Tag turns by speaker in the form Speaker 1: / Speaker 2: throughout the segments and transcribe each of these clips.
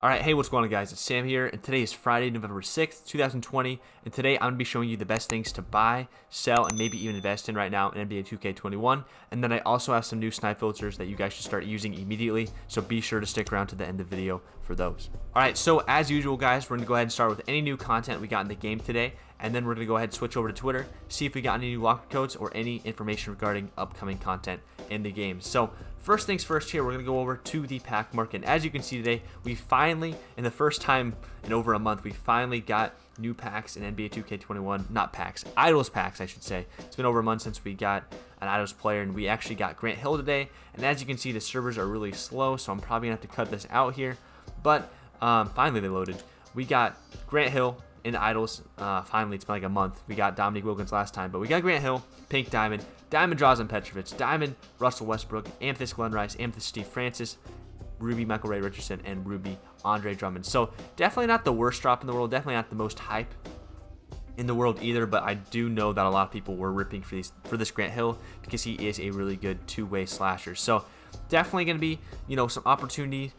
Speaker 1: Alright, hey, what's going on, guys? It's Sam here, and today is Friday, November 6th, 2020, and today I'm going to be showing you the best things to buy, sell, and maybe even invest in right now in NBA 2K21, and then I also have some new snipe filters that you guys should start using immediately, so be sure to stick around to the end of the video for those. Alright, so as usual, guys, we're going to go ahead and start with any new content we got in the game today, and then we're going to go ahead and switch over to Twitter, see if we got any new locker codes or any information regarding upcoming content in the game. So first things first here, we're going to go over to the pack market. And as you can see today, we finally, in the first time in over a month, we finally got new packs in NBA 2K21. Not packs, Idols packs, I should say. It's been over a month since we got an Idols player, and we actually got Grant Hill today. And as you can see, the servers are really slow, so I'm probably going to have to cut this out here. But finally they loaded. We got Grant Hill in Idols. Finally, it's been like a month. We got Dominique Wilkins last time, but we got Grant Hill, Pink Diamond, Diamond Drazen Petrovic, Diamond Russell Westbrook, Amethyst Glenn Rice, Amethyst Steve Francis, Ruby Michael Ray Richardson, and Ruby Andre Drummond. So definitely not the worst drop in the world, definitely not the most hype in the world either, but I do know that a lot of people were ripping for this Grant Hill because he is a really good two-way slasher. So definitely going to be, you know, some opportunities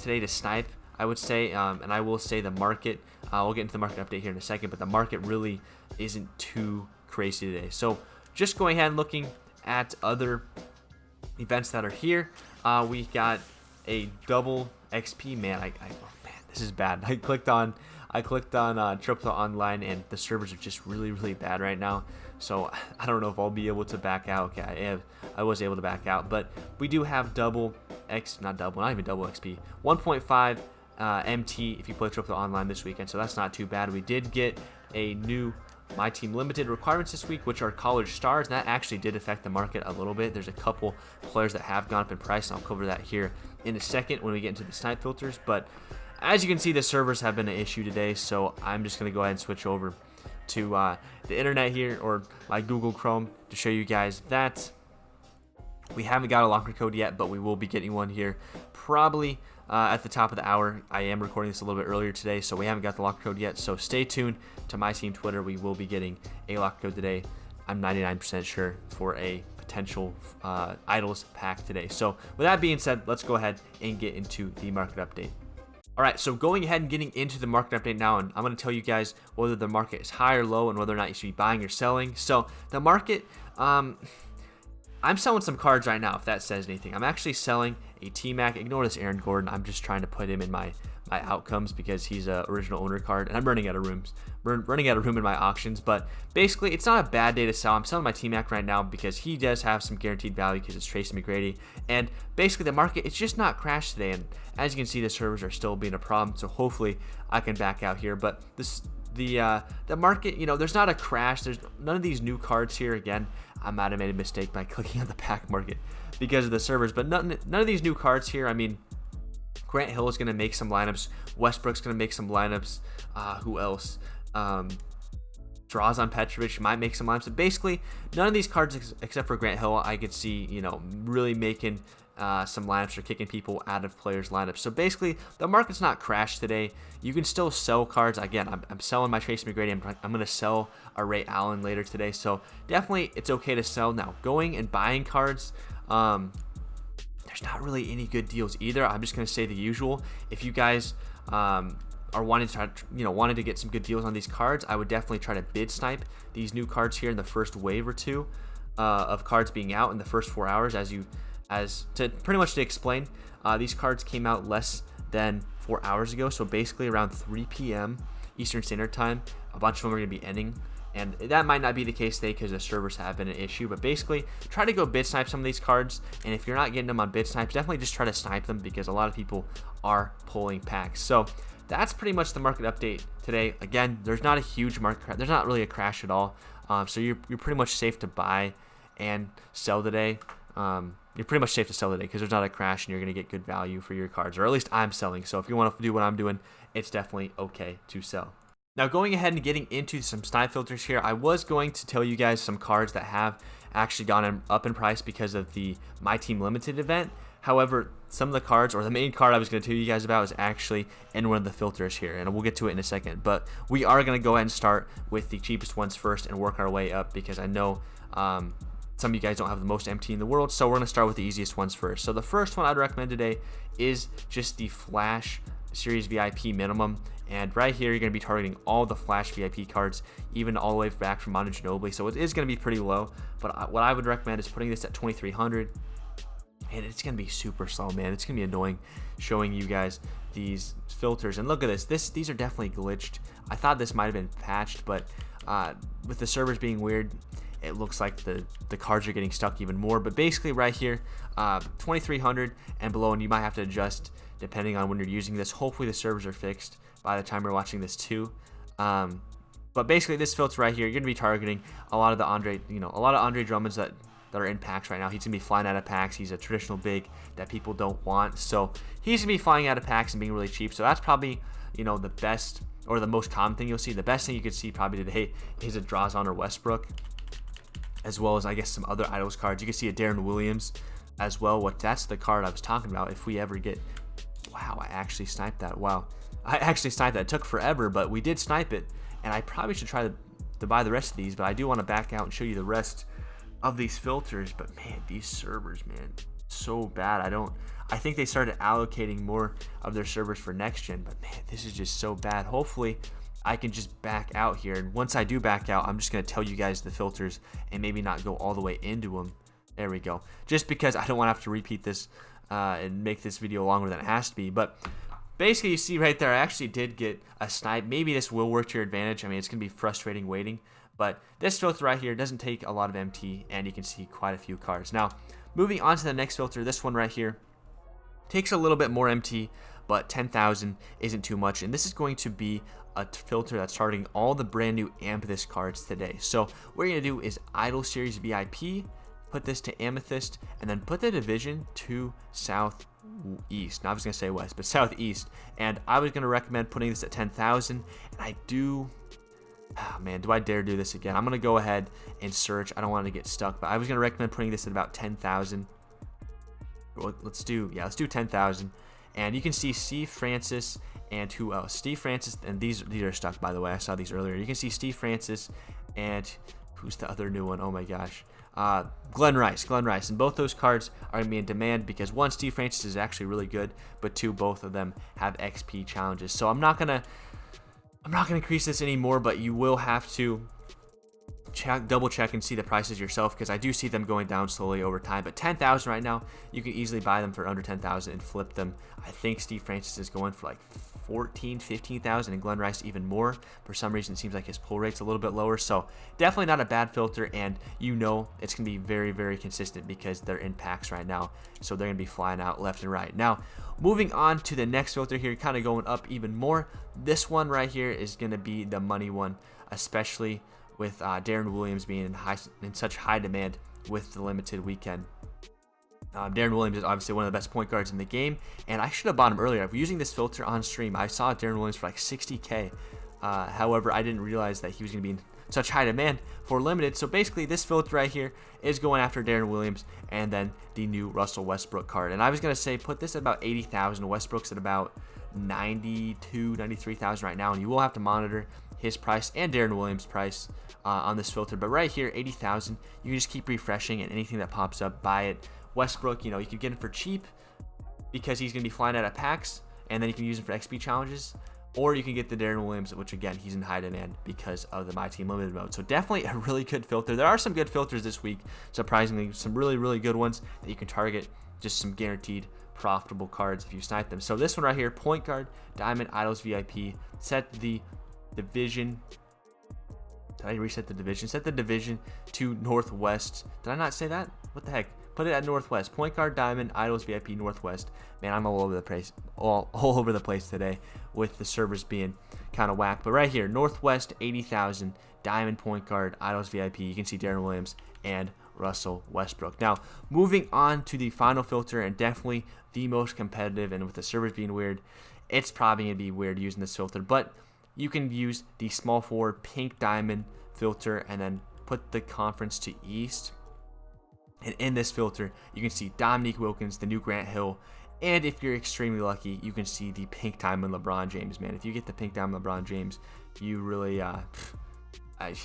Speaker 1: today to snipe, I would say, and I will say the market, we'll get into the market update here in a second, but the market really isn't too crazy today. So just going ahead and looking at other events that are here, we got a double XP. Man, oh man, this is bad. I clicked on Triple Online, and the servers are just really bad right now. So I don't know if I'll be able to back out. Okay, I was able to back out, but we do have not even double XP, 1.5 MT if you play Triple Online this weekend, so that's not too bad. We did get a new Myteam limited requirements this week, which are college stars, and that actually did affect the market a little bit. There's a couple players that have gone up in price, and I'll cover that here in a second when we get into the snipe filters. But as you can see, the servers have been an issue today, so I'm just going to go ahead and switch over to the internet here, or my Google Chrome, to show you guys that we haven't got a locker code yet, but we will be getting one here probably at the top of the hour. I am recording this a little bit earlier today, so we haven't got the locker code yet, so stay tuned to my team Twitter. We will be getting a locker code today. I'm 99% sure for a potential Idols pack today. So with that being said, let's go ahead and get into the market update. Alright, so going ahead and getting into the market update now, and I'm going to tell you guys whether the market is high or low and whether or not you should be buying or selling. So the market, I'm selling some cards right now, if that says anything. I'm actually selling a T-Mac. Ignore this Aaron Gordon. I'm just trying to put him in my outcomes because he's a original owner card, and I'm running out of rooms. Running out of room in my auctions, but basically it's not a bad day to sell. I'm selling my T-Mac right now because he does have some guaranteed value because it's Tracy McGrady, and basically the market, it's just not crashed today, and as you can see, the servers are still being a problem, so hopefully I can back out here. But the market, you know, there's not a crash. There's none of these new cards here. Again, I might have made a mistake by clicking on the pack market because of the servers, but none of these new cards here. I mean, Grant Hill is going to make some lineups. Westbrook's going to make some lineups. Who else? Drazen Petrovic might make some lineups. But basically, none of these cards except for Grant Hill I could see, you know, really making some lineups or kicking people out of players' lineups. So basically, the market's not crashed today. You can still sell cards. Again, I'm selling my Tracy McGrady. I'm going to sell a Ray Allen later today. So definitely, it's okay to sell. Now, going and buying cards, there's not really any good deals either. I'm just going to say the usual. If you guys are wanting to get some good deals on these cards, I would definitely try to bid snipe these new cards here in the first wave or two of cards being out in the first 4 hours. Pretty much to explain, these cards came out less than 4 hours ago, so basically around 3 p.m. Eastern Standard Time, a bunch of them are going to be ending. And that might not be the case today because the servers have been an issue, but basically try to go bid snipe some of these cards, and if you're not getting them on bid snipes, definitely just try to snipe them because a lot of people are pulling packs. So that's pretty much the market update today. Again, there's not a huge market crash. There's not really a crash at all, so you're pretty much safe to buy and sell today. You're pretty much safe to sell today because there's not a crash and you're going to get good value for your cards, or at least I'm selling. So if you want to do what I'm doing, it's definitely okay to sell. Now, going ahead and getting into some snipe filters here, I was going to tell you guys some cards that have actually gone up in price because of the Myteam limited event. However, some of the cards, or the main card I was going to tell you guys about, is actually in one of the filters here, and we'll get to it in a second. But we are going to go ahead and start with the cheapest ones first and work our way up because I know some of you guys don't have the most MT in the world, so we're going to start with the easiest ones first. So the first one I'd recommend today is just the Flash Series VIP minimum. And right here, you're going to be targeting all the Flash VIP cards, even all the way back from Manu Ginobili. So it is going to be pretty low. But what I would recommend is putting this at 2,300. And it's going to be super slow, man. It's going to be annoying showing you guys these filters. And look at this. These are definitely glitched. I thought this might have been patched, but with the servers being weird, it looks like the cards are getting stuck even more. But basically right here, 2,300 and below, and you might have to adjust depending on when you're using this. Hopefully the servers are fixed by the time you're watching this too. But basically this filter right here, you're gonna be targeting a lot of the Andre Drummonds that are in packs right now. He's gonna be flying out of packs. He's a traditional big that people don't want, so he's gonna be flying out of packs and being really cheap. So that's probably, you know, the best or the most common thing you'll see. The best thing you could see probably today is a Draws or Westbrook, as well as I guess some other idols cards. You can see a Darren Williams as well. That's the card I was talking about. If we ever get, wow, I actually sniped that. Wow, I actually sniped that. It took forever, but we did snipe it. And I probably should try to buy the rest of these, but I do want to back out and show you the rest of these filters. But man, these servers, man, so bad. I think they started allocating more of their servers for next gen, but man, this is just so bad. Hopefully I can just back out here, and once I do back out, I'm just going to tell you guys the filters and maybe not go all the way into them. There we go. Just because I don't want to have to repeat this and make this video longer than it has to be. But basically, you see right there, I actually did get a snipe. Maybe this will work to your advantage. I mean, it's going to be frustrating waiting, but this filter right here doesn't take a lot of MT, and you can see quite a few cards. Now, moving on to the next filter, this one right here takes a little bit more MT, but 10,000 isn't too much, and this is going to be a filter that's targeting all the brand new Amethyst cards today. So what you're going to do is Idol Series VIP, put this to Amethyst, and then put the division to Southeast. Now I was going to say West, but Southeast. And I was going to recommend putting this at 10,000, and I do... Oh man, do I dare do this again? I'm going to go ahead and search. I don't want to get stuck, but I was going to recommend putting this at about 10,000. Well, let's do 10,000. And you can see Steve Francis and who else? Steve Francis, and these are stuck, by the way. I saw these earlier. You can see Steve Francis and who's the other new one? Oh my gosh. Glenn Rice. And both those cards are going to be in demand because one, Steve Francis is actually really good, but two, both of them have XP challenges. So I'm not gonna increase this anymore, but you will have to double check and see the prices yourself, because I do see them going down slowly over time. But 10,000 right now, you can easily buy them for under 10,000 and flip them. I think Steve Francis is going for like 14, 15,000, and Glenn Rice even more. For some reason, it seems like his pull rate's a little bit lower. So definitely not a bad filter, and you know it's gonna be very, very consistent because they're in packs right now, so they're gonna be flying out left and right. Now, moving on to the next filter here, kind of going up even more. This one right here is gonna be the money one, especially with Darren Williams being in such high demand with the limited weekend. Darren Williams is obviously one of the best point guards in the game, and I should have bought him earlier. I was using this filter on stream. I saw Darren Williams for like 60K. However, I didn't realize that he was going to be in such high demand for limited. So basically, this filter right here is going after Darren Williams and then the new Russell Westbrook card. And I was going to say put this at about 80,000. Westbrook's at about 92, 93,000 right now, and you will have to monitor his price and Darren Williams' price on this filter. But right here, 80,000, you can just keep refreshing, and anything that pops up, buy it. Westbrook, you know, you can get him for cheap because he's going to be flying out of packs, and then you can use him for XP challenges, or you can get the Darren Williams, which again, he's in high demand because of the Myteam limited mode. So definitely a really good filter. There are some good filters this week, surprisingly, some really, really good ones that you can target, just some guaranteed profitable cards if you snipe them. So this one right here, point guard, Diamond Idols VIP, set the division. Did I reset the division? Set the division to Northwest. Did I not say that? What the heck? Put it at Northwest. Point guard, Diamond, Idols VIP, Northwest. Man, I'm all over the place, all over the place today with the servers being kind of whack. But right here, Northwest, 80,000, Diamond, point guard, Idols VIP. You can see Darren Williams and Russell Westbrook. Now, moving on to the final filter, and definitely the most competitive, and with the servers being weird, it's probably going to be weird using this filter, but you can use the small forward pink diamond filter and then put the conference to East. And in this filter, you can see Dominique Wilkins, the new Grant Hill, and if you're extremely lucky, you can see the pink diamond LeBron James, man. If you get the pink diamond LeBron James, you really,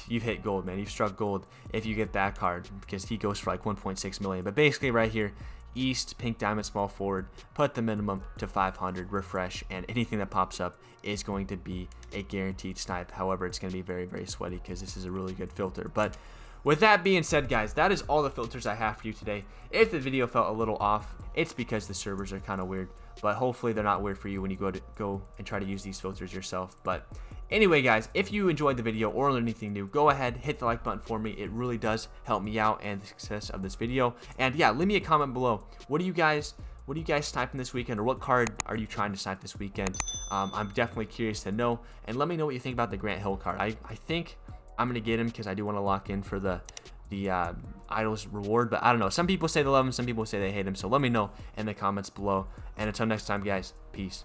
Speaker 1: you've hit gold, man. You've struck gold if you get that card, because he goes for like 1.6 million. But basically right here, East, pink diamond, small forward, put the minimum to 500, refresh, and anything that pops up is going to be a guaranteed snipe. However, it's going to be very, very sweaty because this is a really good filter. But with that being said, guys, that is all the filters I have for you today. If the video felt a little off, it's because the servers are kind of weird, but hopefully they're not weird for you when you go and try to use these filters yourself. But anyway, guys, if you enjoyed the video or learned anything new, go ahead, hit the like button for me. It really does help me out and the success of this video. And yeah, leave me a comment below. What are you guys sniping this weekend, or what card are you trying to snipe this weekend? I'm definitely curious to know, and let me know what you think about the Grant Hill card. I think I'm gonna get him because I do want to lock in for the Idols reward, but I don't know. Some people say they love him, some people say they hate him, so let me know in the comments below. And until next time, guys, peace.